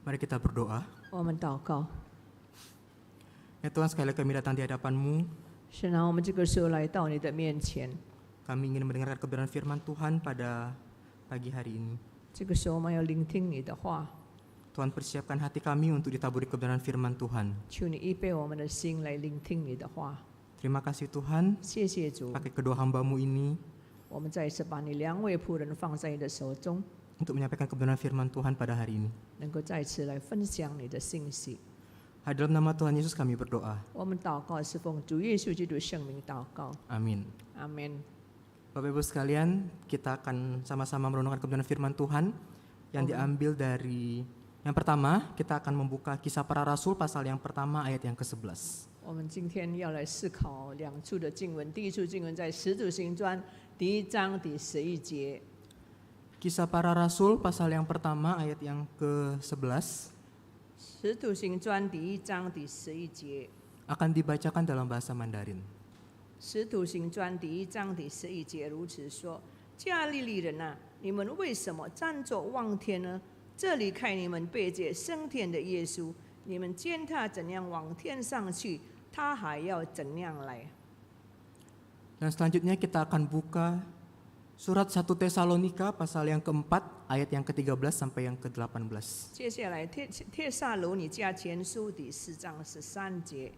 Mari kita berdoa. 我们祷告， Ya Tuhan, sekali lagi kami datang di hadapan-Mu. 神啊，我们这个时候来到你的面前， Kami ingin mendengarkan kebenaran firman Tuhan pada pagi hari ini. 这个时候我们要聆听你的话， Tuhan, persiapkan hati kami untuk ditaburi kebenaran firman Tuhan. 求你预备我们的心来聆听你的话。 Terima kasih Tuhan, 谢谢主， pakai kedua hamba-Mu ini 我们再一次把你两位仆人放在你的手中， untuk menyampaikan kebenaran firman Tuhan pada hari ini. 能够再次来分享你的信息。 Dalam nama Tuhan Yesus kami berdoa. 我们祷告是奉主耶稣基督圣名祷告， Amin. 阿门。 Bapak Ibu sekalian, kita akan sama-sama merenungkan kebenaran firman Tuhan yang diambil dari yang pertama, kita akan membuka Kisah Para Rasul pasal yang pertama ayat yang ke-11. 我们今天要来思考两处的经文，第一处经文在《使徒行传》第1章第11节。 Kisah Para Rasul pasal yang pertama ayat yang ke-11 使徒行传第1章第11节。 akan dibacakan dalam bahasa Mandarin. 使徒行传第1章第11节如此说：加利利人啊，你们为什么站着望天呢？这里看你们背着升天的耶稣，你们见他怎样往天上去，他还要怎样来。 Dan selanjutnya kita akan buka surat 1 Tesalonika pasal yang keempat ayat yang ke-13 sampai yang ke-18. 接下来帖撒罗尼迦前书第4章13节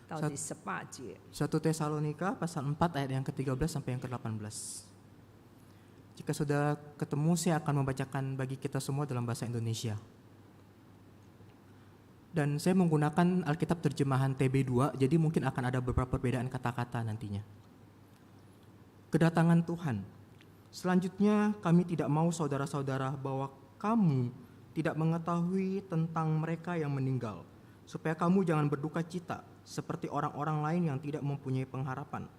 到第18节。 1 Tesalonika pasal 4 ayat yang ke-13 sampai yang ke-18. Jika sudah ketemu, saya akan membacakan bagi kita semua dalam bahasa Indonesia. Dan saya menggunakan Alkitab terjemahan TB2, jadi mungkin akan ada beberapa perbedaan kata-kata nantinya. Kedatangan Tuhan. Selanjutnya, kami tidak mau saudara-saudara bahwa kamu tidak mengetahui tentang mereka yang meninggal, supaya kamu jangan berduka cita seperti orang-orang lain yang tidak mempunyai pengharapan.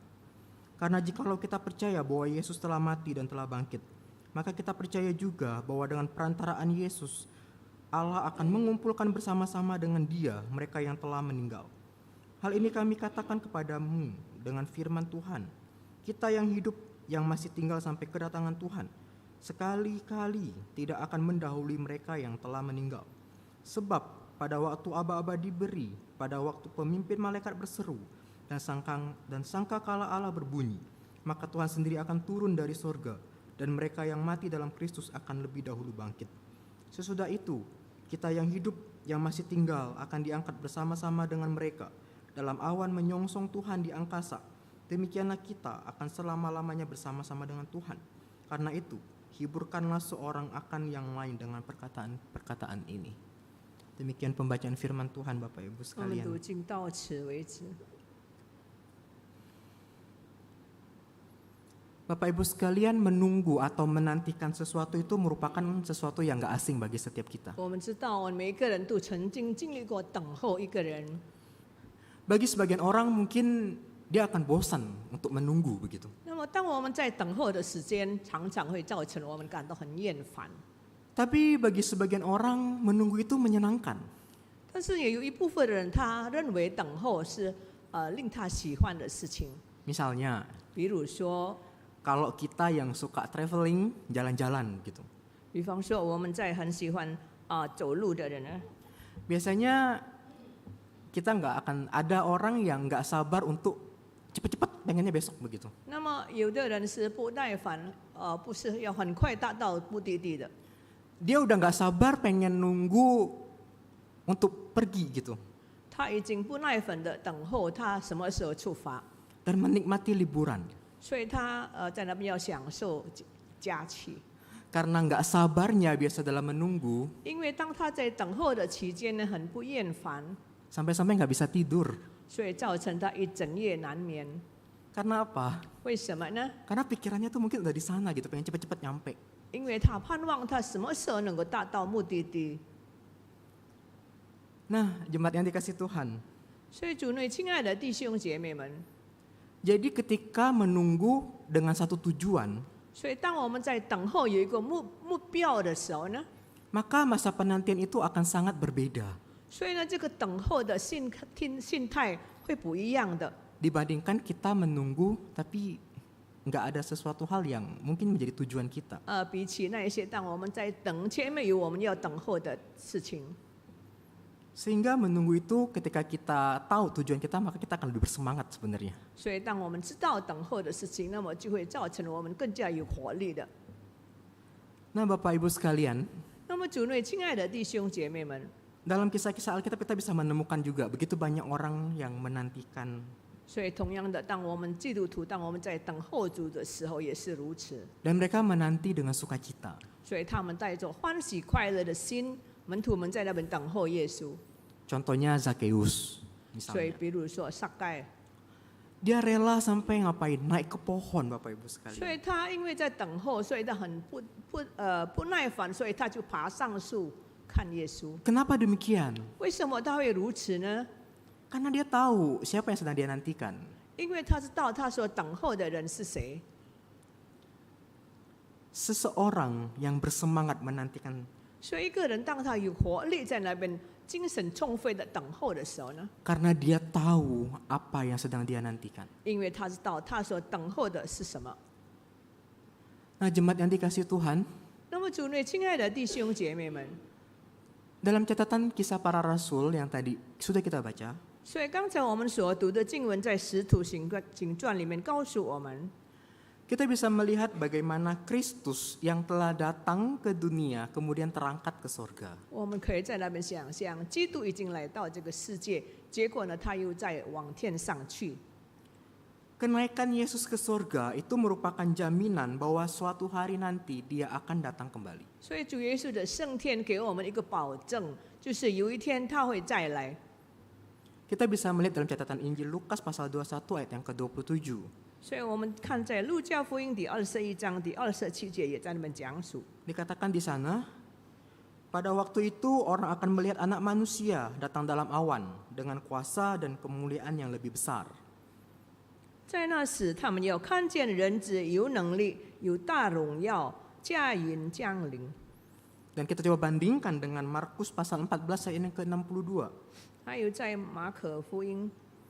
Karena jikalau kita percaya bahwa Yesus telah mati dan telah bangkit, maka kita percaya juga bahwa dengan perantaraan Yesus, Allah akan mengumpulkan bersama-sama dengan Dia mereka yang telah meninggal. Hal ini kami katakan kepadamu dengan firman Tuhan. Kita yang hidup, yang masih tinggal sampai kedatangan Tuhan, sekali-kali tidak akan mendahului mereka yang telah meninggal. Sebab pada waktu aba-aba diberi, pada waktu pemimpin malaikat berseru, dan sangkakala Allah berbunyi, maka Tuhan sendiri akan turun dari sorga, dan mereka yang mati dalam Kristus akan lebih dahulu bangkit. Sesudah itu, kita yang hidup, yang masih tinggal akan diangkat bersama-sama dengan mereka dalam awan menyongsong Tuhan di angkasa. Demikianlah kita akan selama-lamanya bersama-sama dengan Tuhan. Karena itu, hiburkanlah seorang akan yang lain dengan perkataan-perkataan ini. Demikian pembacaan firman Tuhan, Bapak Ibu 我们 sekalian. 读经到此为止。 Bapak Ibu sekalian, menunggu atau menantikan sesuatu itu merupakan sesuatu yang gak asing bagi setiap kita. 我们知道，我们每一个人都曾经经历过等候一个人。 Bagi sebagian orang mungkin dia akan bosan untuk menunggu begitu. 那么，当我们在等候的时间，常常会造成我们感到很厌烦。 Tapi bagi sebagian orang menunggu itu menyenangkan. 但是也有一部分的人，他认为等候是令他喜欢的事情。 Misalnya, 比如说， kalau kita yang suka traveling, jalan-jalan gitu. 比方说我们在很喜欢走路的人呢， Biasanya kita nggak akan ada orang yang nggak sabar untuk cepet-cepet pengennya besok begitu. 那么有的人是不耐烦，不是要很快达到目的地的， Dia udah nggak sabar pengen nunggu untuk pergi gitu. 他已经不耐烦的等候他什么时候出发， Dan menikmati liburan. 所以他在那边要享受假期。 Karena nggak sabarnya biasa dalam menunggu, 因为当他在等候的期间呢，很不厌烦， sampai-sampai nggak bisa tidur. 所以造成他一整夜难眠。 Karena apa? 为什么呢？ Karena pikirannya tuh mungkin udah di sana gitu, pengen cepet-cepet nyampe. 因为他盼望他什么时候能够达到目的地。 Nah, jemaat yang dikasih Tuhan. 所以主内亲爱的弟兄姐妹们， Jadi ketika menunggu dengan satu tujuan, 所以当我们在等候有一个目标的时候呢， maka masa penantian itu akan sangat berbeda 所以呢，这个等候的心态会不一样的。 dibandingkan kita menunggu tapi nggak ada sesuatu hal yang mungkin menjadi tujuan kita. 比起那一些当我们在等，前面有我们要等候的事情。 Sehingga menunggu itu ketika kita tahu tujuan kita, maka kita akan lebih bersemangat sebenarnya. 所以，当我们知道等候的事情，那么就会造成我们更加有活力的。 Nah Bapak Ibu sekalian, 那么，主内亲爱的弟兄姐妹们， dalam kisah-kisah Alkitab kita bisa menemukan juga begitu banyak orang yang menantikan. 所以同样的，当我们基督徒，当我们在等候主的时候，也是如此。 Dan mereka menanti dengan sukacita. 所以，他们带着欢喜快乐的心，门徒们在那边等候耶稣。 Contohnya Zakheus 所以， misalnya. 比如说撒该， Dia rela sampai ngapain? Naik ke pohon Bapak Ibu 所 sekalian. 以他因为在等候，所以他很不耐烦，所以他就爬上树看耶稣。 Kenapa demikian? 为什么他会如此呢？ Karena dia tahu siapa yang sedang dia nantikan. 因为他知道他所等候的人是谁。 Seseorang yang bersemangat menantikan 所以一个人当他有活力在那边精神充沛的等候的时候呢， karena dia tahu apa yang sedang dia nantikan. 因为他知道他所等候的是什么。 Nah, jemaat yang dikasihi Tuhan, 那么主内亲爱的弟兄姐妹们， dalam catatan kisah para rasul yang tadi sudah kita baca, 所以刚才我们所读的经文在《使徒行传》里面告诉我们， kita bisa melihat bagaimana Kristus yang telah datang ke dunia kemudian terangkat ke surga. 我们可以在那边想象，基督已经来到这个世界，结果呢，他又再往天上去。 Kenaikan Yesus ke surga itu merupakan jaminan bahwa suatu hari nanti dia akan datang kembali. 所以主耶稣的升天给我们一个保证，就是有一天他会再来。 Kita bisa melihat dalam catatan Injil Lukas pasal 21 ayat yang ke-27. 所以我们看在路加福音第21章第27节也在那边讲述， Dikatakan di sana, pada waktu itu orang akan melihat anak manusia datang dalam awan dengan kuasa dan kemuliaan yang lebih besar. 在那时他们要看见人子有能力、有大荣耀、驾云降临。 Dan kita coba bandingkan dengan Markus pasal 14 ayat yang ke-62. 还有在马可福音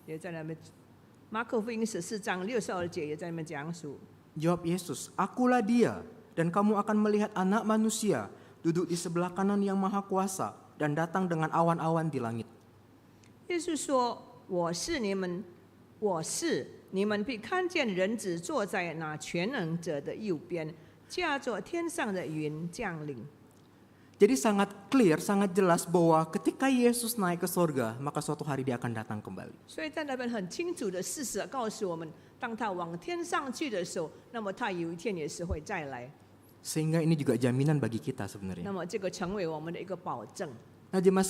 也在那边，马可福音14章62节也在那边讲述。 Jawab Yesus, "Akulah dia, dan kamu akan melihat anak manusia duduk di sebelah kanan yang maha kuasa dan datang dengan awan-awan di langit." 耶稣说：“我是你们必看见人子坐在那全能者的右边，驾着天上的云降临。” Jadi sangat clear, sangat jelas bahwa ketika Yesus naik ke surga, maka suatu hari dia akan datang kembali. 所以在那边很清楚的事实告诉我们，当他往天上去的时候，那么他有一天也是会再来。 Sehingga ini juga jaminan bagi kita 那 sebenarnya. 么这个成为我们的一个保证。 Nah, jemaat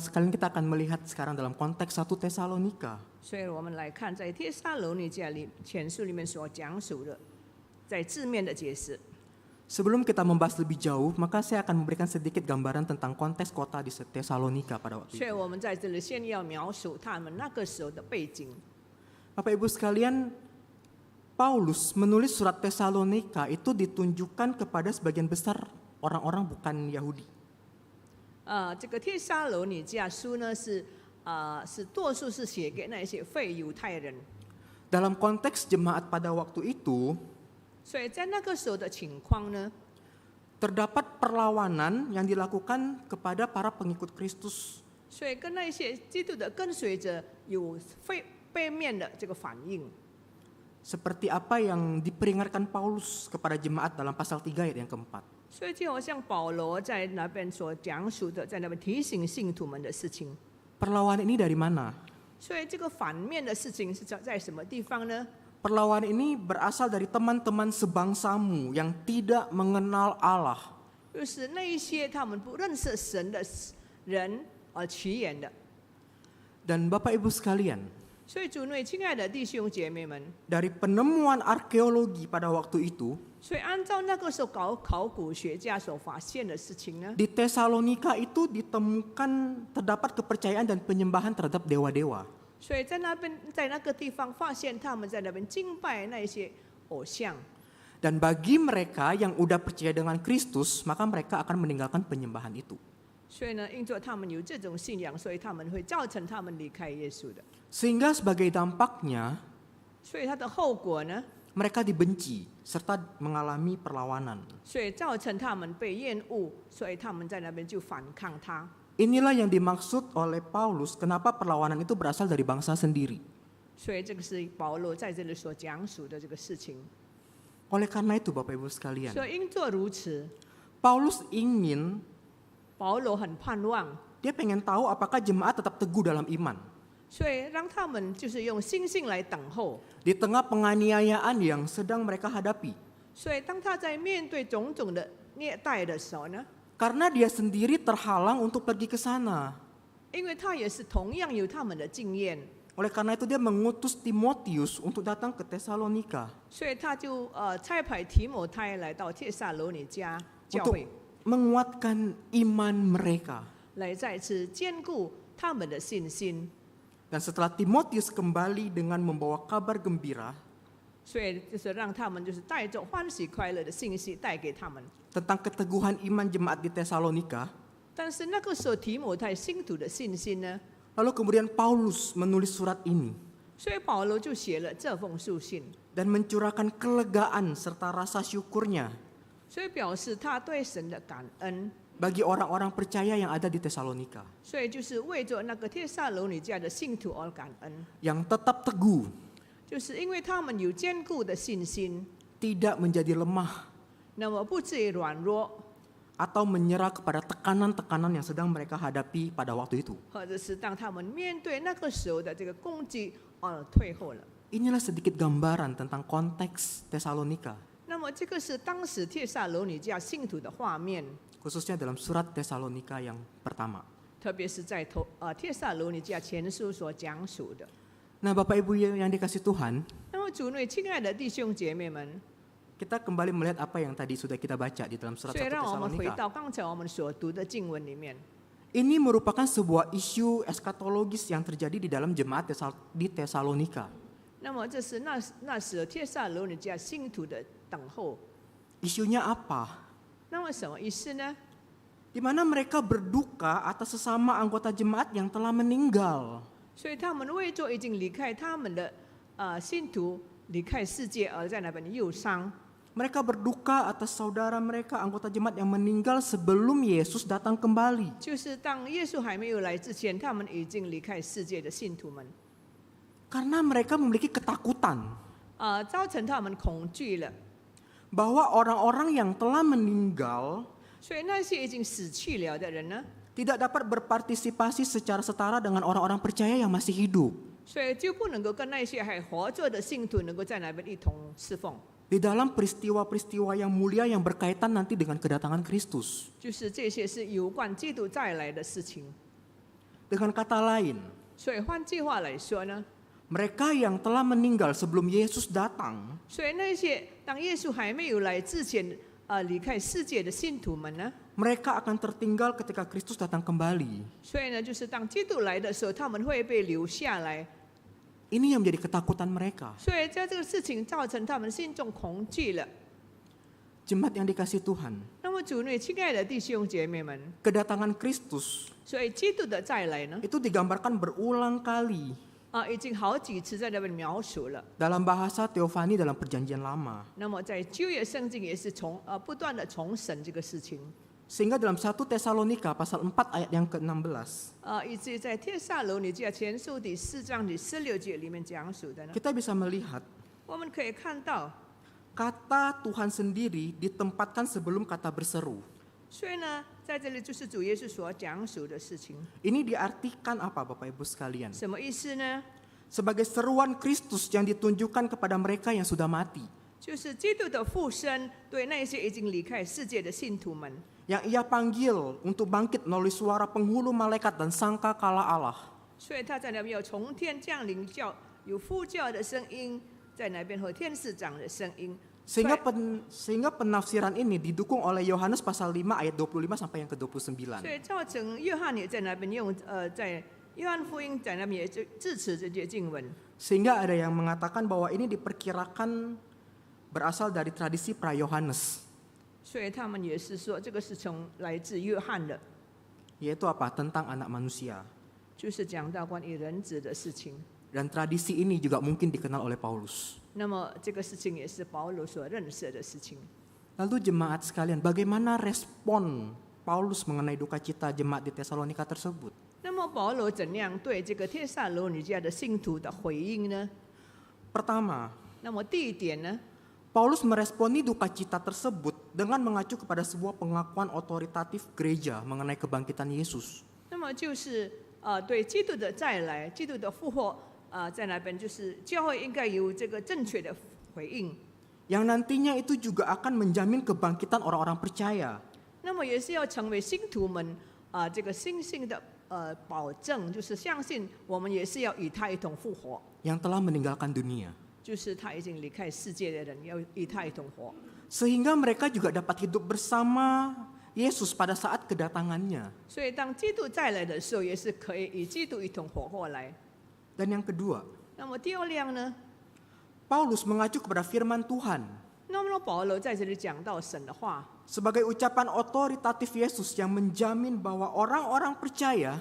sekalian kita akan melihat sekarang dalam konteks 1 Tesalonika. 所以我们来看在帖撒罗尼迦前书里面所讲述的，在字面的解释。 Sebelum kita membahas lebih jauh, maka saya akan memberikan sedikit gambaran tentang konteks kota di Tesalonika pada waktu 所以 itu. 我们在这里先要描述他们那个时候的背景。 Bapak Ibu sekalian, Paulus menulis surat Tesalonika itu ditunjukkan kepada sebagian besar orang-orang bukan Yahudi. 这个帖撒罗尼迦书呢是多数是写给那些非犹太人， Dalam konteks jemaat pada waktu itu, 所以在那个时候的情况呢， terdapat perlawanan yang dilakukan kepada para pengikut Kristus. 所以跟那些基督的跟随者有背面的这个反应。 Seperti apa yang diperingatkan Paulus kepada jemaat dalam pasal 3 ayat yang keempat. 所以就好像保罗在那边所讲述的，在那边提醒信徒们的事情。 Perlawanan ini dari mana? 所以这个反面的事情是在什么地方呢？ Perlawanan ini berasal dari teman-teman sebangsamu yang tidak mengenal Allah. 就是那一些他们不认识神的人而起源的。 Dan Bapak Ibu sekalian, 所以主内亲爱的弟兄姐妹们， dari penemuan arkeologi pada waktu itu, 所以按照那个时候考古学家所发现的事情呢， di Tesalonika itu ditemukan terdapat kepercayaan dan penyembahan terhadap dewa-dewa. 所以在那边在那个地方发现他们在那边敬拜那些偶像。 Dan bagi mereka yang udah percaya dengan Kristus, maka mereka akan meninggalkan penyembahan itu. 所以呢，因着他们有这种信仰，所以他们会造成他们离开耶稣的。 Sehingga sebagai dampaknya, 所以它的后果呢， mereka dibenci serta mengalami perlawanan. 所以造成他们被厌恶，所以他们在那边就反抗他。 Inilah yang dimaksud oleh Paulus kenapa perlawanan itu berasal dari bangsa sendiri. 所以这个是保罗在这里所讲述的这个事情。 Oleh karena itu Bapak Ibu sekalian, 所以因作如此， Paulus ingin, 保罗很盼望， dia pengen tahu apakah jemaat tetap teguh dalam iman. 所以让他们就是用信心来等候。 Di tengah penganiayaan yang sedang mereka hadapi. 所以当他在面对种种的虐待的时候呢， Karena dia sendiri terhalang untuk pergi ke sana. 因为他也是同样有他们的经验， Oleh karena itu dia mengutus Timotius untuk datang ke Tesalonika 所以他就差派提摩太来到帖撒罗尼迦教 untuk 会， menguatkan iman mereka. 来再次坚固他们的信心。 Dan setelah Timotius kembali dengan membawa kabar gembira 所以就是让他们就是带着欢喜快乐的信息带给他们。 tentang keteguhan iman jemaat di Tesalonika, 但是那个时候提摩太信徒的信心呢， lalu kemudian Paulus menulis surat ini 所以保罗就写了这封书信， dan mencurahkan kelegaan serta rasa syukurnya 所以表示他对神的感恩。 bagi orang-orang percaya yang ada di Tesalonika 所以就是为着那个帖撒罗尼迦的信徒而感恩， yang tetap teguh, 就是因为他们有坚固的信心， tidak menjadi lemah 那么不至于软弱， atau menyerah kepada tekanan-tekanan yang sedang mereka hadapi pada waktu itu. 或者是当他们面对那个时候的这个攻击而退后了。 Inilah sedikit gambaran tentang konteks Tesalonika, 那么这个是当时帖撒罗尼迦信徒的画面， khususnya dalam surat Tesalonika yang pertama. 特别是在帖撒罗尼迦前书所讲述的。 Nah Bapak Ibu yang dikasih Tuhan, 那么主内亲爱的弟兄姐妹们， kita kembali melihat apa yang tadi sudah kita baca di dalam surat 所以 1 让我们回 Tesalonika. 到刚才我们所读的经文里面。 Ini merupakan sebuah isu eskatologis yang terjadi di dalam jemaat di Tesalonika. 那么这是那时帖撒罗尼迦信徒的等候。 Isunya apa? 那么什么意思呢？ Di mana mereka berduka atas sesama anggota jemaat yang telah meninggal. 所以他们为着已经离开他们的信徒离开世界而在那边忧伤。 Mereka berduka atas saudara mereka anggota jemaat yang meninggal sebelum Yesus datang kembali. 就是当耶稣还没有来之前，他们已经离开世界的信徒们， Karena mereka memiliki ketakutan 造成他们恐惧了。 bahwa orang-orang yang telah meninggal 所以那些已经死去了的人呢， tidak dapat berpartisipasi secara setara dengan orang-orang percaya yang masih hidup 所以就不能够跟那些还活着的信徒能够在那边一同侍奉。 di dalam peristiwa-peristiwa yang mulia yang berkaitan nanti dengan kedatangan Kristus. 就是这些是有关基督再来的事情。 Dengan kata lain, 所以换句话来说呢， mereka yang telah meninggal sebelum Yesus datang 所以那些当耶稣还没有来之前，离开世界的信徒们呢， mereka akan tertinggal ketika Kristus datang kembali. 所以呢，就是当基督来的时候，他们会被留下来。 Ini yang menjadi ketakutan mereka. 所以在这个事情造成他们心中恐惧了。 Jemaat yang dikasih Tuhan, 那么主内亲爱的弟兄姐妹们， kedatangan Kristus 所以基督的再来呢， itu digambarkan berulang kali 已经好几次在那边描述了。 dalam bahasa Teofani dalam Perjanjian Lama. 那么在旧约圣经也是不断的重审这个事情。 Sehingga dalam 1 Tesalonika pasal 4 ayat yang ke-16, 以至于在帖撒罗尼迦前书第4章第16节里面讲述的呢， kita bisa melihat 我们可以看到， kata Tuhan sendiri ditempatkan sebelum kata berseru. 所以呢，在这里就是主耶稣所讲述的事情。 Ini diartikan apa Bapak Ibu sekalian? 什么意思呢？ Sebagai seruan Kristus yang ditunjukkan kepada mereka yang sudah mati, 就是基督的复生对那些已经离开世界的信徒们， yang ia panggil untuk bangkit melalui suara penghulu malaikat dan sangka kala Allah. 所以他在那边有从天降临有呼叫的声音，在那边和天使长的声音。 Sehingga penafsiran ini didukung oleh Yohanes pasal 5 ayat 25 sampai yang ke-29. 所以造成约翰也在那边用在约翰福音在那边也支持这些经文。 Sehingga ada yang mengatakan bahwa ini diperkirakan berasal dari tradisi pra-Yohanes. 所以他们也是说，这个是从来自约翰的， Yaitu apa? Tentang anak manusia. 就是讲到关于人子的事情。Dan tradisi ini juga mungkin dikenal oleh Paulus. 那么这个事情也是保罗所认识的事情。 Lalu jemaat sekalian, bagaimana respon Paulus mengenai duka cita jemaat di Tesalonika tersebut? 那么保罗怎样对这个帖撒罗尼迦的信徒的回应呢？ Pertama, 那么第一点呢， Paulus meresponi duka cita tersebut dengan mengacu kepada sebuah pengakuan otoritatif gereja mengenai kebangkitan Yesus. 那么就是对基督的再来、基督的复活在那边就是教会应该有这个正确的回应。 Yang nantinya itu juga akan menjamin kebangkitan orang-orang percaya 那么也是要成为信徒们这个信心的保证，就是相信我们也是要与他一同复活， yang telah meninggalkan dunia. 就是他已经离开世界的人要与他一同活， Sehingga mereka juga dapat hidup bersama Yesus pada saat kedatangannya. 所以当基督再来的时候，也是可以与基督一同活过来。 Dan yang kedua, 那么第二样呢？ Paulus mengacu kepada firman Tuhan 那么保罗在这里讲到神的话， sebagai ucapan otoritatif Yesus yang menjamin bahwa orang-orang percaya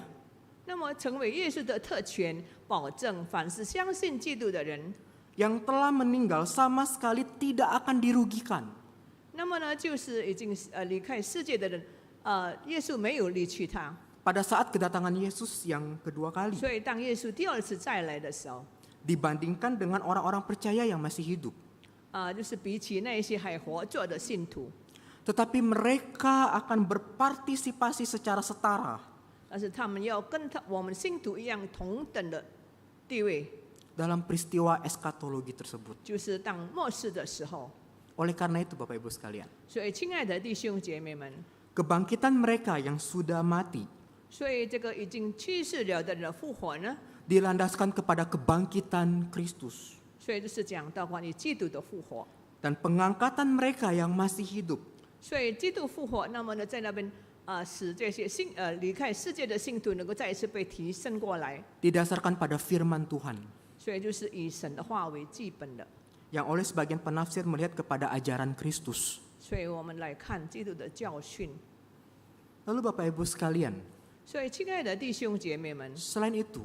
那么成为耶稣的特权，保证凡是相信基督的人， yang telah meninggal sama sekali tidak akan dirugikan. 那么呢，就是已经离开世界的人，耶稣没有离去他， Pada saat kedatangan Yesus yang kedua kali 所以当耶稣第二次再来的时候， dibandingkan dengan orang-orang percaya yang masih hidup. 就是比起那些还活着的信徒， Tetapi mereka akan berpartisipasi secara setara 但是他们要跟我们信徒一样同等的地位， dalam peristiwa eskatologi tersebut. 就是当末世的时候。 Oleh karena itu Bapak Ibu sekalian, 所以，亲爱的弟兄姐妹们， kebangkitan mereka yang sudah mati 所以这个已经去世了的人的复活呢， dilandaskan kepada kebangkitan Kristus 所以就是讲到关于基督的复活。 dan pengangkatan mereka yang masih hidup 所以基督复活，那么呢，在那边使这些离开世界的信徒能够再一次被提升过来。 didasarkan pada firman Tuhan 所以就是以神的话为基本的。 yang oleh sebagian penafsir melihat kepada ajaran Kristus. 所以我们来看基督的教训。 Lalu Bapak Ibu sekalian, 所以，亲爱的弟兄姐妹们， selain itu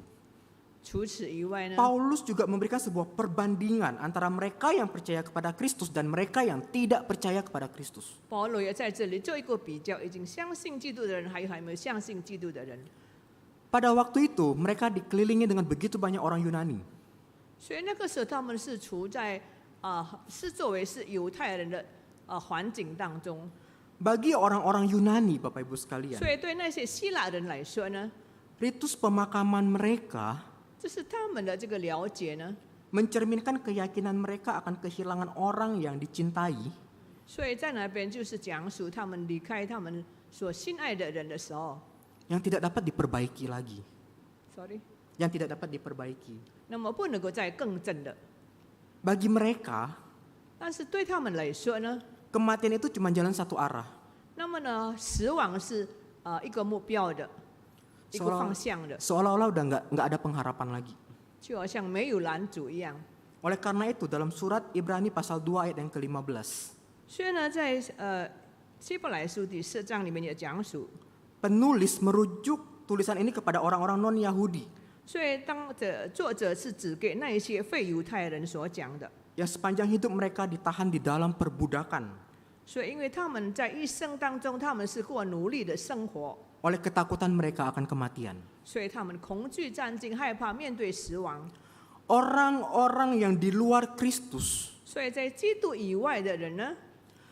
除此以外呢， Paulus juga memberikan sebuah perbandingan antara mereka yang percaya kepada Kristus dan mereka yang tidak percaya kepada Kristus. 保罗也在这里做一个比较，已经相信基督的人，还有还没有相信基督的人。 Pada waktu itu mereka dikelilingi dengan begitu banyak orang Yunani. 所以那个时候他们是处在是作为是犹太人的环境当中。 Bagi orang-orang Yunani, Bapak Ibu sekalian, 所以对那些希腊人来说呢， ritus pemakaman mereka 这是他们的这个了解呢， mencerminkan keyakinan mereka akan kehilangan orang yang dicintai 所以在那边就是讲述他们离开他们所心爱的人的时候 yang tidak dapat diperbaiki lagi, ，sorry， yang tidak dapat diperbaiki. 那么不能够再更正的。 Bagi mereka, 但是对他们来说呢， kematian itu cuma jalan satu arah. 那么呢，死亡是一个目标的，一个方向的， Seolah-olah udah nggak ada pengharapan lagi. 就好像没有拦阻一样。 Oleh karena itu dalam surat Ibrani pasal 2 ayat yang ke-15, 所以呢，在希伯来书第4章里面也讲述， penulis merujuk tulisan ini kepada orang-orang non-Yahudi 所以当作者是指给那一些非犹太人所讲的。 yang sepanjang hidup mereka ditahan di dalam perbudakan 所以，因为他们在一生当中，他们是过奴隶的生活， oleh ketakutan mereka akan kematian. 所以他们恐惧战惊，害怕面对死亡。 Orang-orang yang di luar Kristus 所以在基督以外的人呢，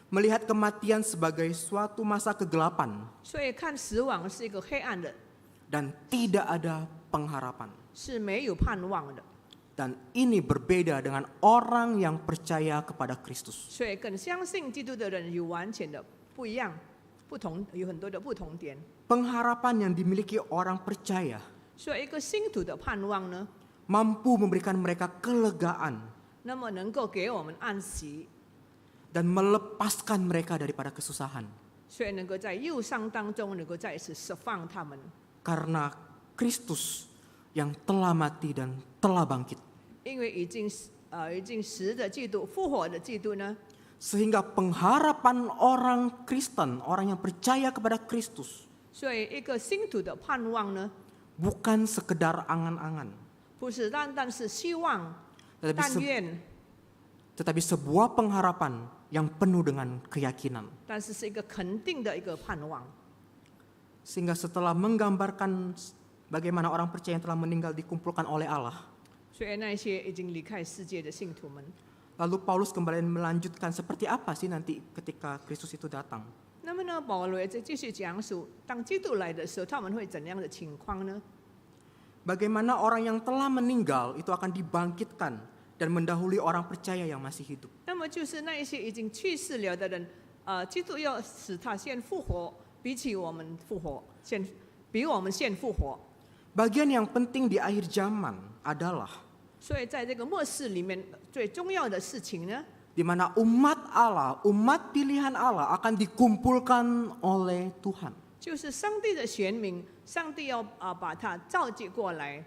melihat kematian sebagai suatu masa kegelapan 所以看死亡是一个黑暗的， dan tidak ada pengharapan. 是没有盼望的。 Dan ini berbeda dengan orang yang percaya kepada Kristus. 所以跟相信基督的人有完全的不一样，不同有很多的不同点。 Pengharapan yang dimiliki orang percaya 所以一个信徒的盼望呢， mampu memberikan mereka kelegaan 那么能够给我们安息， dan melepaskan mereka daripada kesusahan. 所以能够在忧伤当中能够再一次释放他们。 Karena Kristus yang telah mati dan telah bangkit. 因为已经死的基督，复活的基督呢， Sehingga pengharapan orang Kristen, orang yang percaya kepada Kristus, 所以一个信徒的盼望呢， bukan sekedar angan-angan, 不是单单是希望、 tetapi, 但愿， tetapi sebuah pengharapan yang penuh dengan keyakinan. 但是是一个肯定的一个盼望。 Sehingga setelah menggambarkan bagaimana orang percaya yang telah meninggal dikumpulkan oleh Allah, 所以那些已经离开世界的信徒们， lalu Paulus kembali melanjutkan seperti apa sih nanti ketika Kristus itu datang. 那么呢，保罗也在继续讲述，当基督来的时候，他们会怎样的情况呢？ Bagaimana orang yang telah meninggal itu akan dibangkitkan dan mendahului orang percaya yang masih hidup. 那么就是那一些已经去世了的人，基督要使他先复活，比我们先复活。 Bagian yang penting di akhir zaman adalah 所以在这个末世里面，最重要的事情呢， di mana umat Allah, umat pilihan Allah akan dikumpulkan oleh Tuhan. 就是上帝的选民，上帝要把他召集过来。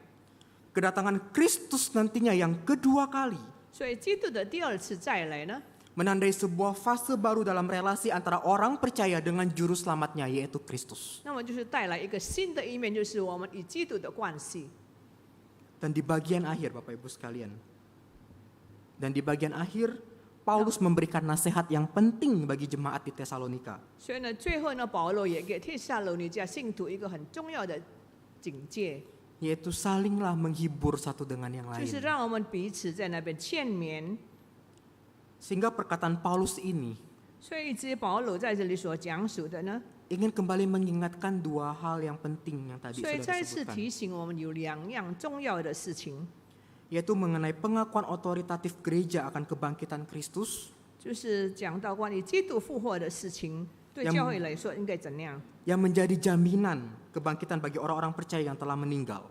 Kedatangan Kristus nantinya yang kedua kali 所以基督的第二次再来呢， menandai sebuah fase baru dalam relasi antara orang percaya dengan juru selamatnya yaitu Kristus. 那么就是带来一个新的一面，就是我们与基督的关系。 Dan di bagian akhir Bapak Ibu sekalian, dan di bagian akhir Paulus memberikan nasihat yang penting bagi jemaat di Tesalonika. 所以呢，最后呢，保罗也给帖撒罗尼迦信徒一个很重要的警戒， Yaitu salinglah menghibur satu dengan yang 就是 lain. 让我们彼此在那边劝勉。 Sehingga perkataan Paulus ini 所以，这保罗在这里所讲述的呢， ingin kembali mengingatkan dua hal yang penting yang tadi 所以 sudah 再次 disebutkan. 提醒我们有两样重要的事情， Yaitu mengenai pengakuan otoritatif gereja akan kebangkitan Kristus 就是讲到关于基督复活的事情，对 yang 教会来说应该怎样？ yang menjadi jaminan kebangkitan bagi orang-orang percaya yang telah meninggal.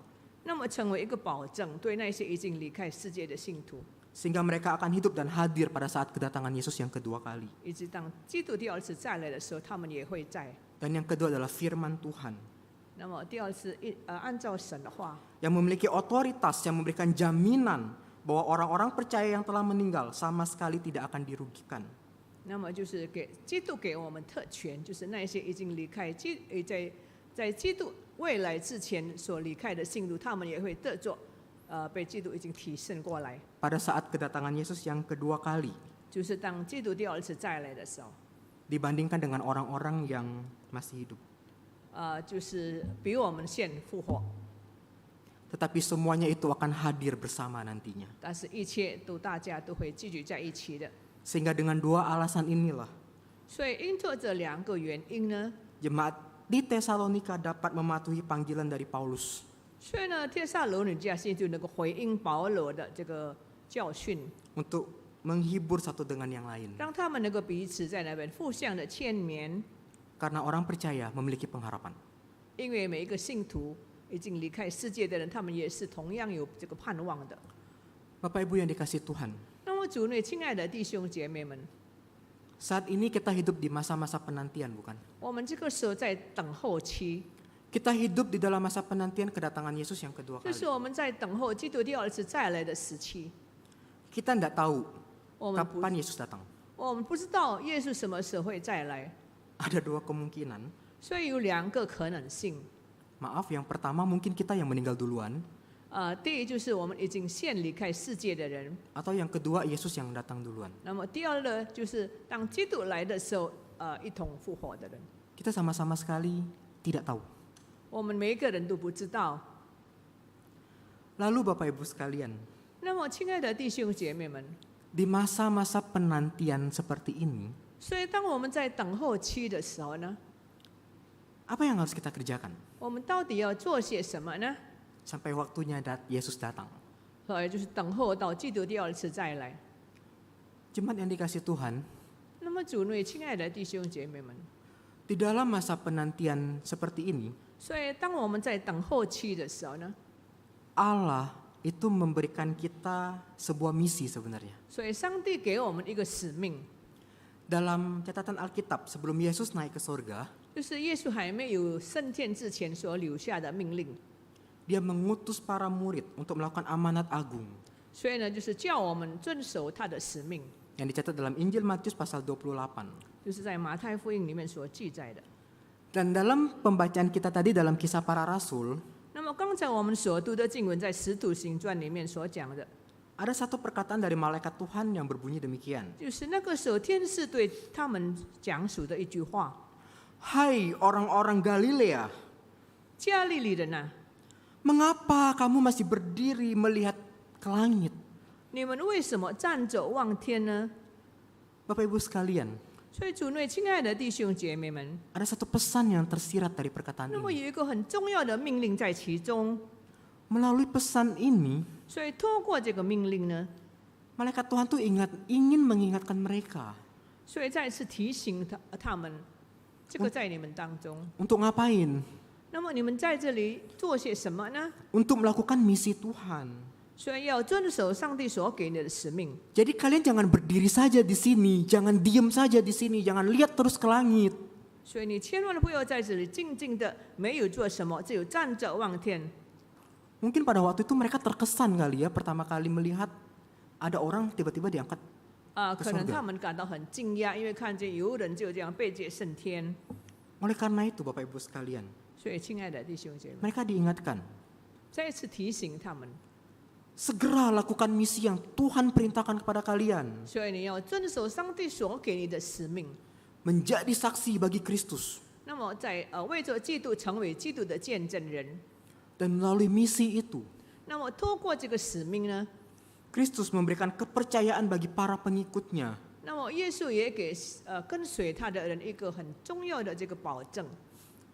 那么成为一个保证，对那些已经离开世界的信徒， Sehingga mereka akan hidup dan hadir pada saat kedatangan Yesus yang kedua kali. 一直当基督第二次再来的时候，他们也会在。 Dan yang kedua adalah firman Tuhan 那么第二次按照神的话， yang memiliki otoritas yang memberikan jaminan bahwa orang-orang percaya yang telah meninggal sama sekali tidak akan dirugikan. 那么就是基督给我们特权，就是那些已经离开在基督未来之前所离开的信徒，他们也会得着被基督已经提升过来。 Pada saat kedatangan Yesus yang kedua kali 就是当基督第二次再来的时候， dibandingkan dengan orang-orang yang masih hidup. 就是比我们先复活， Tetapi semuanya itu akan hadir bersama nantinya. 但是一切大家都会聚集在一起的。 Sehingga dengan dua alasan inilah 所以因着这两个原因呢， jemaat di Tesalonika dapat mematuhi panggilan dari Paulus 所以呢，帖撒罗尼迦信徒能够回应保罗的这个教训， untuk menghibur satu dengan yang lain. 让他们能够彼此在那边互相的劝勉， Karena orang percaya memiliki pengharapan. 因为每一个信徒已经离开世界的人，他们也是同样有这个盼望的。 Bapak Ibu yang dikasih Tuhan, 那么主内亲爱的弟兄姐妹们， saat ini kita hidup di masa-masa penantian, bukan? 我们这个时候在等候期， Kita hidup di dalam masa penantian kedatangan Yesus yang kedua 就 kali. 是我们在等候基督第二次再来的时期。 Kita tidak tahu 我们不 kapan Yesus datang. 我们不知道耶稣什么时候会再来， Ada dua kemungkinan. 所以有两个可能性。 Maaf, yang pertama mungkin kita yang meninggal duluan, 第一就是我们已经先离开世界的人， atau yang kedua Yesus yang datang duluan. 那么第二呢，就是当基督来的时候，一同复活的人。 Kita sama-sama sekali tidak tahu. 我们每一个人都不知道。 Lalu Bapak Ibu sekalian, 那么，亲爱的弟兄姐妹们， di masa-masa penantian seperti ini, 所以当我们在等候期的时候呢， apa yang harus kita kerjakan 我们到底要做些什么呢？ sampai waktunya Yesus datang? 就是等候到基督第二次再来。 Jemaat yang dikasih Tuhan, 那么，主内亲爱的弟兄姐妹们， di dalam masa penantian seperti ini, 所以当我们在等候期的时候呢， Allah itu memberikan kita sebuah misi sebenarnya. 所以上帝给我们一个使命， Dalam catatan Alkitab, sebelum Yesus naik ke surga, 就是耶稣还没有升天之前所留下的命令。 dia mengutus para murid untuk melakukan amanat agung 所以呢，就是叫我们遵守他的使命， yang dicatat dalam Injil Matius pasal 28. 就是在马太福音里面所记载的。 Dan dalam pembacaan kita tadi dalam Kisah Para Rasul, 那么么刚才我们所读的经文在《使徒行传》里面所讲的， Ada satu perkataan dari malaikat Tuhan yang berbunyi demikian. 就是那个时候天使对他们讲述的一句话： Hai orang-orang Galilea, 加利利人啊， mengapa kamu masih berdiri melihat ke langit? 你们为什么站着望天呢？ Bapak Ibu sekalian, 所以主内亲爱的弟兄姐妹们， ada satu pesan yang tersirat dari perkataan 那么 ini. 有一个很重要的命令在其中， Melalui pesan ini, 所以透过这个命令呢， malaikat Tuhan tuh ingin mengingatkan mereka 所以再次提醒他们，这个在你们当中。 untuk ngapain? 那么你们在这里做些什么呢？ Untuk melakukan misi Tuhan. 所以要遵守上帝所给你的使命。 Jadi kalian jangan berdiri saja di sini, jangan diem saja di sini, jangan lihat terus ke langit. 所以你千万不要在这里静静的没有做什么，只有站着望天。 Mungkin pada waktu itu mereka terkesan kali ya, pertama kali melihat ada orang tiba-tiba diangkat. 可能他们感到很惊讶，因为看见有人就这样被接升天。 Oleh karena itu Bapak Ibu sekalian, 所以亲爱的弟兄姐妹， mereka diingatkan, 再一次提醒他们， segera lakukan misi yang Tuhan perintahkan kepada kalian. 所以你要遵守上帝所给你的使命。 Menjadi saksi bagi Kristus. 那么在为着基督成为基督的见证人， Dan melalui misi itu, 那么透过这个使命呢， Kristus memberikan kepercayaan bagi para pengikutnya. 那么耶稣也给跟随他的人一个很重要的这个保证。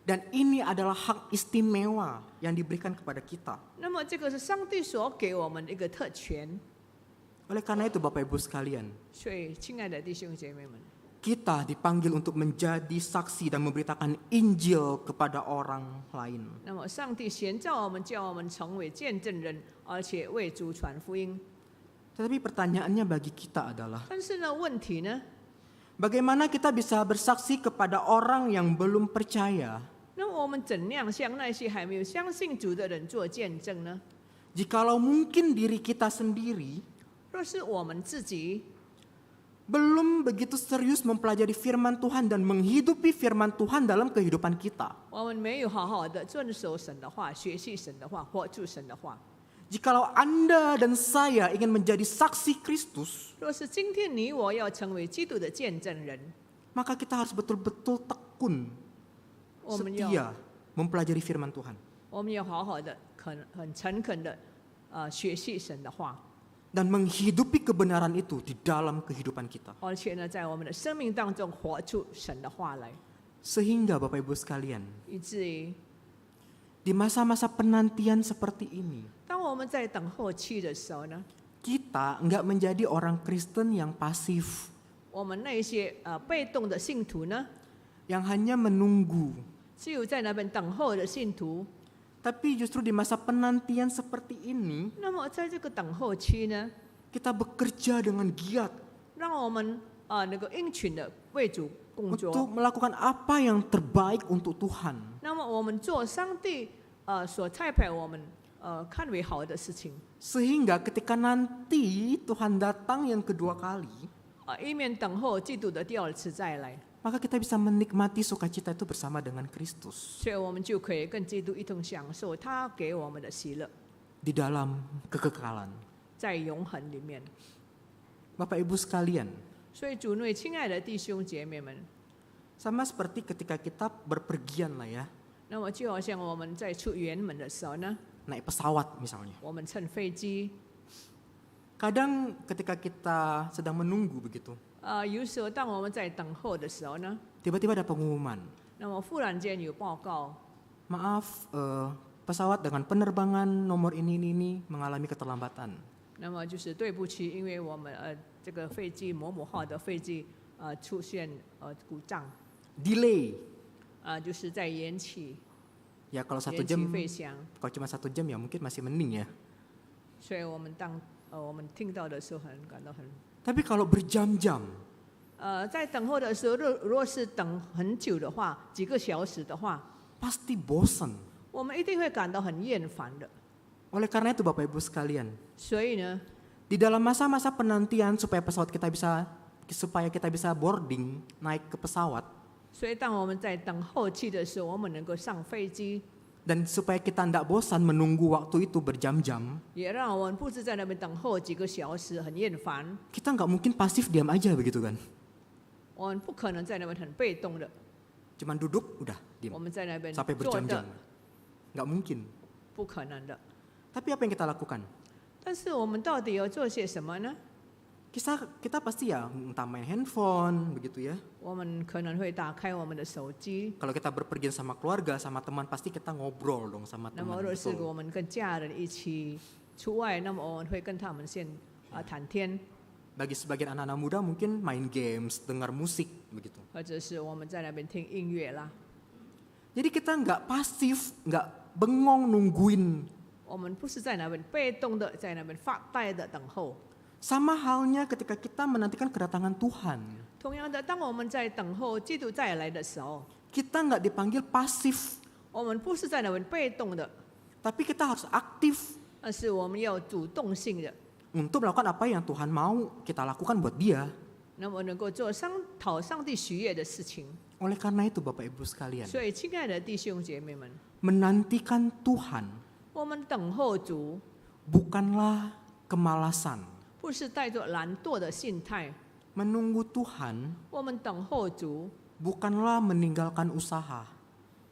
Dan ini adalah hak istimewa yang diberikan kepada kita. 那么这个是上帝所给我们的一个特权。 Oleh karena itu Bapak Ibu sekalian, 所以亲爱的弟兄姐妹们， kita dipanggil untuk menjadi saksi dan memberitakan Injil kepada orang lain. 那么上帝选召我们，叫我们成为见证人，而且为主传福音。 Tetapi pertanyaannya bagi kita adalah, 但是呢，问题呢， bagaimana kita bisa bersaksi kepada orang yang belum percaya? 那么我们怎样向那些还没有相信主的人做见证呢？ Jikalau mungkin diri kita sendiri 若是我们自己 belum begitu serius mempelajari firman Tuhan dan menghidupi firman Tuhan dalam kehidupan kita. 我们没有好好的遵守神的话，学习神的话，活出神的话。 Jikalau Anda dan saya ingin menjadi saksi Kristus, 若是今天你我要成为基督的见证人， maka kita harus betul-betul tekun, 我们要 setia mempelajari firman Tuhan. 我们要好好的、很诚恳的学习神的话， Dan menghidupi kebenaran itu di dalam kehidupan kita. 而且呢，在我们的生命当中活出神的话来， Sehingga Bapak Ibu sekalian, 以至于 di masa-masa penantian seperti ini, 当我们在等候期的时候呢， kita nggak menjadi orang Kristen yang pasif, 我们那些被动的信徒呢， yang hanya menunggu. 只有在那边等候的信徒。 Tapi justru di masa penantian seperti ini, 那么在这个等候期呢， kita bekerja dengan giat 让我们那个殷勤的为主工作。 untuk melakukan apa yang terbaik untuk Tuhan. 那么我们做上帝所差派我们看为好的事情， Sehingga ketika nanti Tuhan datang yang kedua kali, 以免等候基督的第二次再来， maka kita bisa menikmati sukacita itu bersama dengan Kristus 所以我们就可以跟基督一同享受他给我们的喜乐， di dalam kekekalan. 在永恒里面。 Bapak Ibu sekalian, 所以主内亲爱的弟兄姐妹们， sama seperti ketika kita berpergian lah ya, 那么就好像我们在出远门的时候呢， naik pesawat misalnya. 我们乘飞机， Kadang ketika kita sedang menunggu begitu, 有时候当我们在等候的时候呢， tiba-tiba ada pengumuman, 那么忽然间有报告， maaf pesawat dengan penerbangan nomor ini mengalami keterlambatan. 那么就是对不起，因为我们这个飞机某某号的飞机出现故障， Delay. 就是在延期， Ya kalau 1 延期 jam, 飞翔。 kalau cuma 1 jam ya mungkin masih mending ya. 所以我们我们听到的时候感到很 Tapi kalau berjam-jam, 在等候的时候，如果是等很久的话，几个小时的话， pasti bosan. 我们一定会感到很厌烦的。 Oleh karena itu Bapak Ibu sekalian, 所以呢， di dalam masa-masa penantian supaya kita bisa boarding, naik ke pesawat, 所以当我们在等候期的时候，我们能够上飞机， Dan supaya kita tidak bosan menunggu waktu itu berjam-jam, 也让我们不是在那边等候几个小时很厌烦， kita nggak mungkin pasif diam aja begitu kan. 我们不可能在那边很被动的， Cuman duduk, udah 我 diam. 们在那边 Sampai 坐 berjam-jam. 着， Nggak mungkin. 不可能的。 Tapi apa yang kita lakukan? 但是我们到底要做些什么呢？ Kita pasti ya entah main handphone begitu ya. 我们可能会打开我们的手机， Kalau kita berpergian sama keluarga, sama teman, pasti kita ngobrol dong sama 那么 teman. 若是 betul. 我们跟家人一起出外，那么我们会跟他们先谈天， Bagi sebagian anak-anak muda mungkin main games, dengar musik begitu. 或者是我们在那边听音乐啦。 Jadi kita nggak pasif, nggak bengong nungguin. 我们不是在那边被动的，在那边发呆的等候。 Sama halnya ketika kita menantikan kedatangan Tuhan. 同样的，当我们在等候基督再来的时候， Kita nggak dipanggil pasif, 我们不是在那边被动的， tapi kita harus aktif 而是我们要主动性的， untuk melakukan apa yang Tuhan mau kita lakukan buat Dia. 那么能够做讨上帝喜悦的事情。 Oleh karena itu Bapak Ibu sekalian, 所以，亲爱的弟兄姐妹们， menantikan Tuhan 我们等候主， bukanlah kemalasan. 不是带着懒惰的心态。 Menunggu Tuhan 我们等候主， bukanlah meninggalkan usaha.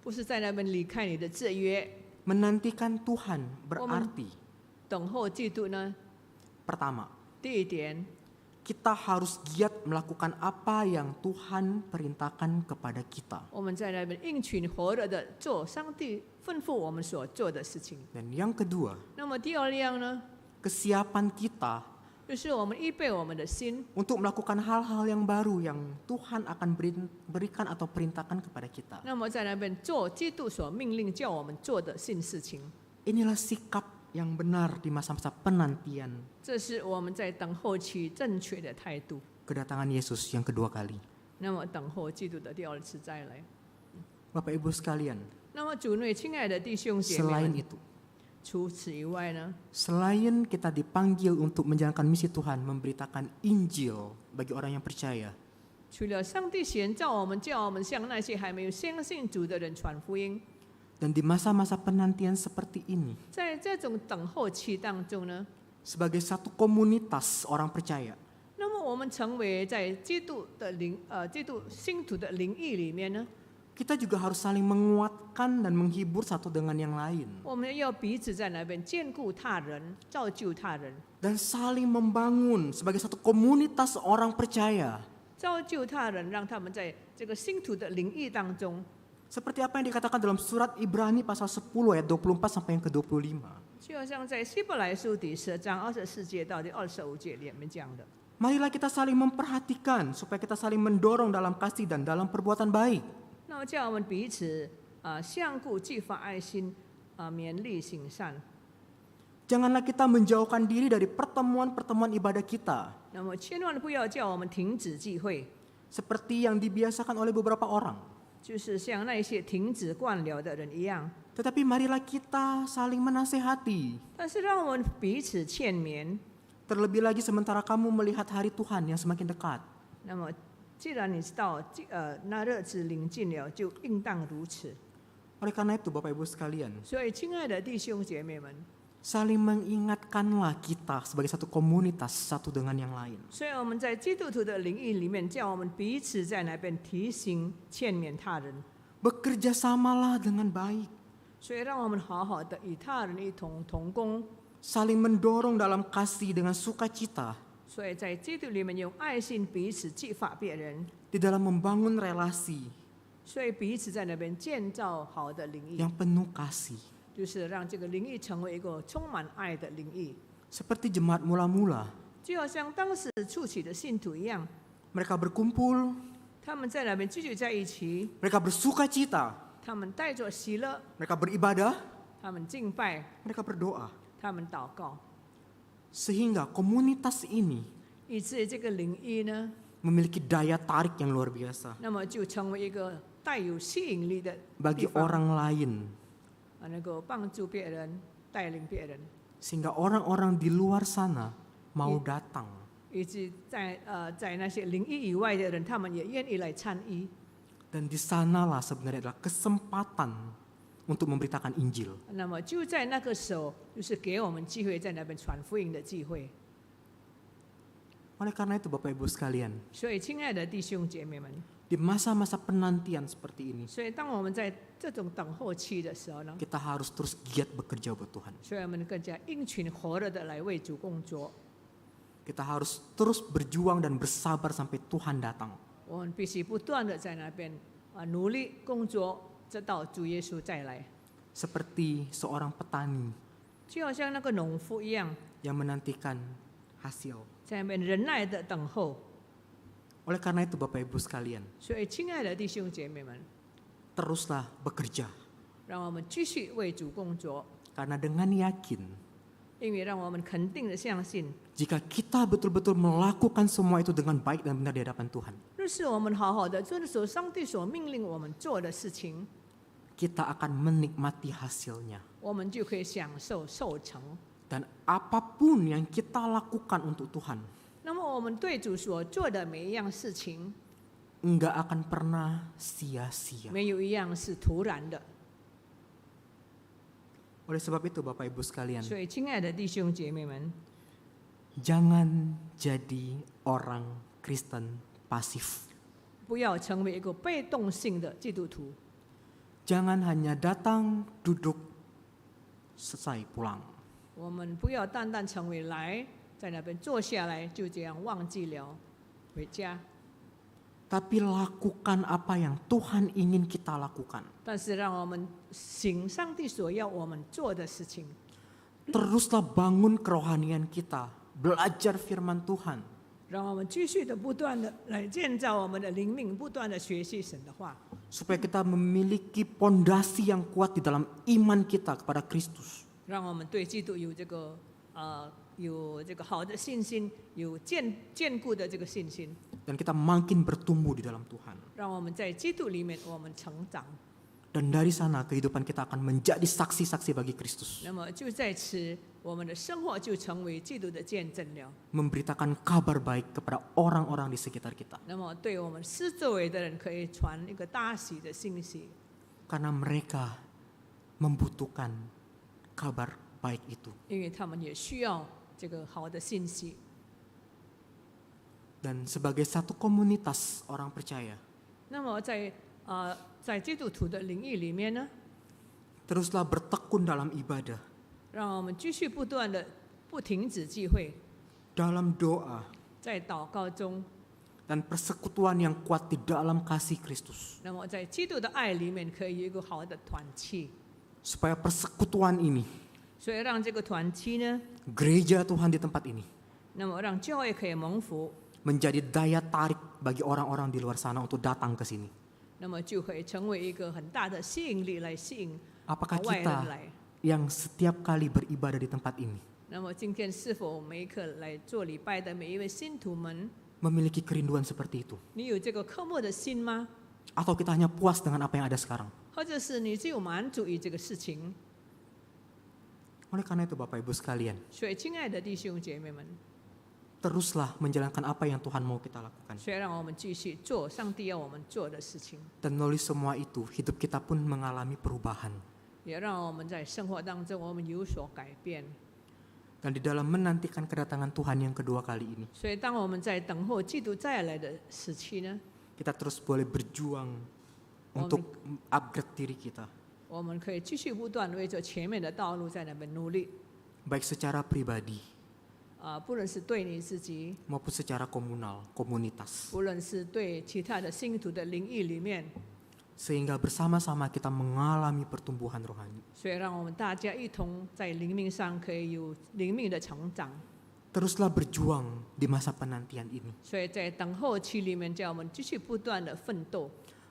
不是在那边离开你的制约。 Menantikan Tuhan berarti 等候基督呢， pertama, 第一点， kita harus giat melakukan apa yang Tuhan perintahkan kepada kita. 我们在那边应群火热的做上帝吩咐我们所做的事情。 Dan yang kedua, 那么第二样呢， kesiapan kita 就是我们预备我们的心， untuk melakukan hal-hal yang baru yang Tuhan akan berikan atau perintahkan kepada kita. 那么在那边做基督所命令叫我们做的新事情。 Inilah sikap yang benar di masa-masa penantian 这是我们在等候期正确的态度。 kedatangan Yesus yang kedua kali. 那么等候基督的第二次再来。 Bapak Ibu sekalian, 那么主内亲爱的弟兄姐妹 selain 们， itu, 除此以外呢， selain kita dipanggil untuk menjalankan misi Tuhan, memberitakan Injil bagi orang yang percaya, 除了上帝选召我们，叫我们向那些还没有相信主的人传福音， dan di masa-masa penantian seperti ini, 在这种等候期当中呢， sebagai satu komunitas orang percaya, 那么我们成为在基督信徒的灵意里面呢， kita juga harus saling menguatkan dan menghibur satu dengan yang lain, 我们要彼此在那边兼顾他人，造就他人， dan saling membangun sebagai satu komunitas orang percaya. 造就他人，让他们在这个信徒的灵意当中， Seperti apa yang dikatakan dalam surat Ibrani pasal 10 ayat 24 sampai yang ke-25. 就好像在希伯来书第10章24节到第25节里面讲的。 Marilah kita saling memperhatikan supaya kita saling mendorong dalam kasih dan dalam perbuatan baik. 那么叫我们彼此相顾，激发爱心，勉励行善。 Janganlah kita menjauhkan diri dari pertemuan-pertemuan ibadah kita, 那么千万不要叫我们停止聚会， seperti yang dibiasakan oleh beberapa orang. 就是像那些停止惯了的人一样。 Tetapi marilah kita saling menasehati. 但是让我们彼此劝勉。 Terlebih lagi sementara kamu melihat hari Tuhan yang semakin dekat. 那么既然你知道那日子临近了，就应当如此。 Oleh karena itu Bapak Ibu sekalian, 所以，亲爱的弟兄姐妹们， saling mengingatkanlah kita sebagai satu komunitas satu dengan yang lain. 所以我们在基督徒的灵意里面，叫我们彼此在那边提醒、劝勉他人。 Bekerjasamalah dengan baik. 所以，让我们好好的与他人一同同工。 Saling mendorong dalam kasih dengan sukacita 所以在基督里面用爱心彼此激发别人， di dalam membangun relasi 所以彼此在那边建造好的灵意， yang penuh kasih. 就是让这个灵意成为一个充满爱的灵意。 Seperti jemaat mula-mula, 就好像当时初期的信徒一样， mereka berkumpul, 他们在那边聚集在一起， mereka bersukacita, 他们带着喜乐， mereka beribadah, 他们敬拜， mereka berdoa. 他们祷告， Sehingga komunitas ini 以至于这个灵意呢， memiliki daya tarik yang luar biasa 那么就成为一个带有吸引力的 bagi 地方， orang lain. 能够帮助别人，带领别人， Sehingga orang-orang di luar sana mau datang. 以及在那些灵意以外的人，他们也愿意来参与。 Dan di sanalah sebenarnya adalah kesempatan untuk memberitakan Injil. 那么就在那个时候，就是给我们机会在那边传福音的机会。 Oleh karena itu Bapak Ibu sekalian, 所以，亲爱的弟兄姐妹们， di masa-masa penantian seperti ini, 所以当我们在这种等候期的时候呢， kita harus terus giat bekerja buat Tuhan. 所以我们更加殷勤火热的来为主工作。 Kita harus terus berjuang dan bersabar sampai Tuhan datang. 我们必须不断的在那边努力工作，直到主耶稣再来。 Seperti seorang petani 就好像那个农夫一样， yang menantikan hasil. 在那边忍耐的等候。 Oleh karena itu Bapak Ibu sekalian, 所以，亲爱的弟兄姐妹们， teruslah bekerja. 让我们继续为主工作， Karena dengan yakin, 因为让我们肯定的相信， jika kita betul-betul melakukan semua itu dengan baik dan benar di hadapan Tuhan, 若是我们好好的遵守上帝所命令我们做的事情， kita akan menikmati hasilnya. 我们就可以享受收成。 Dan apapun yang kita lakukan untuk Tuhan, 那么，我们对主所做的每一样事情， enggak akan pernah sia-sia. 没有一样是突然的。 Oleh sebab itu Bapak Ibu sekalian, 所以，亲爱的弟兄姐妹们， jangan jadi orang Kristen pasif. 不要成为一个被动性的基督徒。 Jangan hanya datang, duduk, selesai pulang. 我们不要单单成为来在那边坐下来就这样忘记了回家， Tapi lakukan apa yang Tuhan ingin kita lakukan. 但是让我们行上帝所要我们做的事情。 Teruslah bangun kerohanian kita, belajar firman Tuhan. 让我们继续的不断的来建造我们的灵命，不断的学习神的话， Supaya kita memiliki pondasi yang kuat di dalam iman kita kepada Kristus. 让我们对基督有这个好的信心，有坚固的这个信心， Dan kita makin bertumbuh di dalam Tuhan. 让我们在基督里面我们成长。 Dan dari sana kehidupan kita akan menjadi saksi-saksi bagi Kristus. 那么就在此，我们的生活就成为基督的见证了。 Memberitakan kabar baik kepada orang-orang di sekitar kita. 那么对我们四周围的人可以传一个大喜的信息， Karena mereka membutuhkan kabar baik itu. 因为他们也需要这个好的信息。 Dan sebagai satu komunitas orang percaya, 那么在基督徒的领域里面呢， teruslah bertekun dalam ibadah, 让我们继续不断的不停止聚会， dalam doa, 在祷告中， dan persekutuan yang kuat di dalam kasih Kristus. 那么在基督的爱里面可以有一个好的团契， Supaya persekutuan ini, 所以让这个团契呢， gereja Tuhan di tempat ini, 那么让教会可以蒙福， menjadi daya tarik bagi orang-orang di luar sana untuk datang ke sini. 那么就可以成为一个很大的吸引力来吸引 Apakah 外人 kita 来。 yang setiap kali beribadah di tempat ini 那么今天是否每一刻来做礼拜的每一位信徒们， memiliki kerinduan seperti itu? 你有这个渴慕的心吗？ Atau kita hanya puas dengan apa yang ada sekarang? 或者是你只有满足于这个事情？ Oleh karena itu Bapak Ibu sekalian, 所以，亲爱的弟兄姐妹们， teruslah menjalankan apa yang Tuhan mau kita lakukan. 所以让我们继续做上帝要我们做的事情， Dan melalui semua itu, hidup kita pun mengalami perubahan. 也让我们在生活当中我们有所改变。 Dan di dalam menantikan kedatangan Tuhan yang kedua kali ini, 所以，当我们在等候基督再来的时期呢， kita terus boleh berjuang untuk upgrade diri kita, 我们可以继续不断为着前面的道路在那边努力， baik secara pribadi 不论是对你自己， maupun secara komunal, komunitas. 不论是对其他的信徒的领域里面， Sehingga bersama-sama kita mengalami pertumbuhan rohani. 所以让我们大家一同在灵命上可以有灵命的成长。 Teruslah berjuang di masa penantian ini. 所以在等候期里面，叫我们继续不断的奋斗，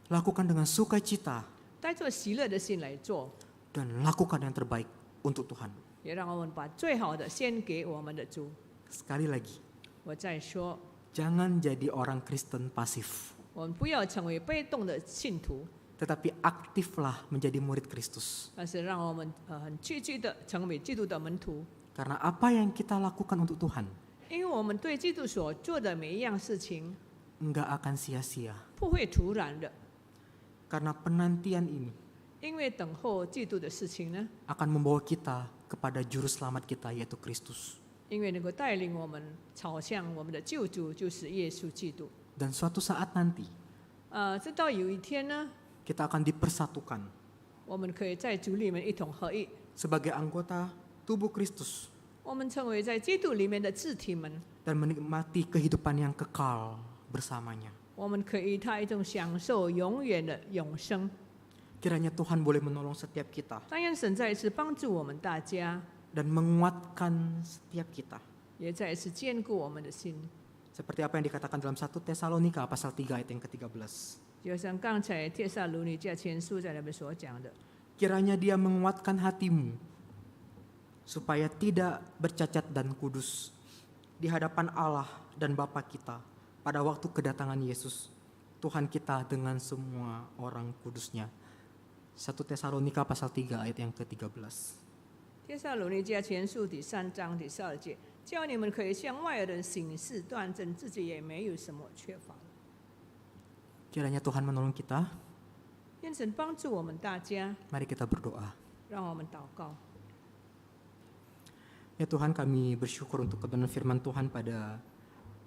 Lakukan dengan sukacita 带着喜乐的心来做， dan lakukan yang terbaik untuk Tuhan. 也让我们把最好的献给我们的主。 Sekali lagi, 我再说， jangan jadi orang Kristen pasif, 我们不要成为被动的信徒， tetapi aktiflah menjadi murid Kristus. 但是让我们很积极的成为基督的门徒。 Karena apa yang kita lakukan untuk Tuhan 因为我们对基督所做的每一样事情 enggak akan sia-sia. 不会突然的， Karena penantian ini 因为等候基督的事情呢， akan membawa kita kepada juru selamat kita yaitu Kristus. 因为能够带领我们朝向我们的救主，就是耶稣基督。 Dan suatu saat nanti 直到有一天呢， kita akan dipersatukan 我们可以在主里面一同合一， sebagai anggota tubuh Kristus 我们成为在基督里面的肢体们， dan menikmati kehidupan yang kekal bersamanya. 我们可以与他一同享受永远的永生。 Kiranya Tuhan boleh menolong setiap kita 但愿神再一次帮助我们大家， dan menguatkan setiap kita. 也再一次坚固我们的心。 Seperti apa yang dikatakan dalam 1 Tesalonika pasal 3 ayat yang ke-13. 就像刚才帖撒罗尼迦前书在那边所讲的， Kiranya dia menguatkan hatimu supaya tidak bercacat dan kudus di hadapan Allah dan Bapa kita pada waktu kedatangan Yesus, Tuhan kita dengan semua orang kudusnya. 1 Tesalonika pasal 3 ayat yang ke-13. 帖撒罗尼迦前书第3章第12节，叫你们可以向外人行事端正，自己也没有什么缺乏。 Kiranya Tuhan menolong kita. 愿神帮助我们大家， Mari kita berdoa. 让我们祷告。 Ya Tuhan, kami bersyukur untuk kebenaran firman Tuhan pada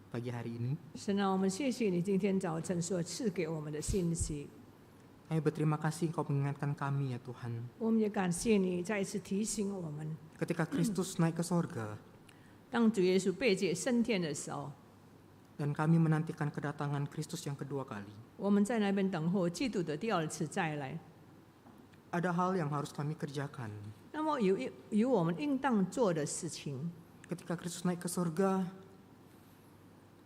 pagi hari ini. 神啊，我们谢谢你今天早晨所赐给我们的信息， Kami berterima kasih Engkau mengingatkan kami ya Tuhan. 我们也感谢你再一次提醒我们， Ketika Kristus naik ke sorga 当主耶稣被接升天的时候， dan kami menantikan kedatangan Kristus yang kedua kali. 我们在那边等候基督的第二次再来。 Ada hal yang harus kami kerjakan. 那么有我们应当做的事情。 Ketika Kristus naik ke sorga,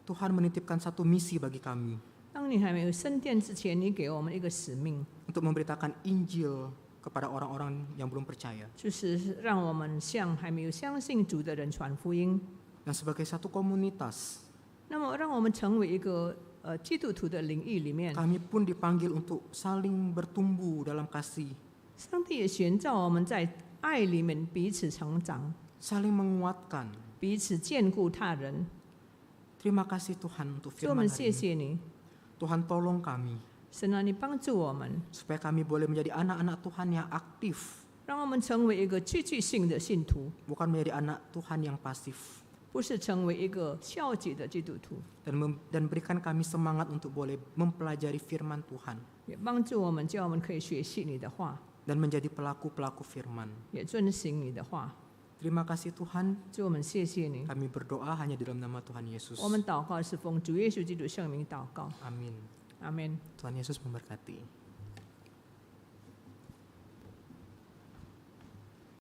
Tuhan menitipkan satu misi bagi kami 当你还没有升天之前，你给我们一个使命， untuk memberitakan Injil kepada orang-orang yang belum percaya. 就是让我们向还没有相信主的人传福音。 Dan sebagai satu komunitas, 那么，让我们成为一个基督徒的领域里面， kami pun dipanggil untuk saling bertumbuh dalam kasih, 上帝也选召我们在爱里面彼此成长， saling menguatkan. 彼此眷顾他人。 Terima kasih Tuhan untuk 所以我 firman 们 hari 谢 ini. 谢你， Tuhan tolong kami 神啊，你帮助我们， supaya kami boleh menjadi anak-anak Tuhan yang aktif, 让我们成为一个积极性的信徒， bukan menjadi anak Tuhan yang pasif. 不是成为一个消极的基督徒。 Dan berikan kami semangat untuk boleh mempelajari firman Tuhan 也帮助我们，叫我们可以学习你的话， dan menjadi pelaku-pelaku firman. 也遵行你的话。 Terima kasih Tuhan, 主，我们谢谢你。 kami berdoa hanya di dalam nama Tuhan Yesus. 我们祷告是奉主耶稣基督圣名祷告， Amin. 阿门。 Tuhan Yesus memberkati.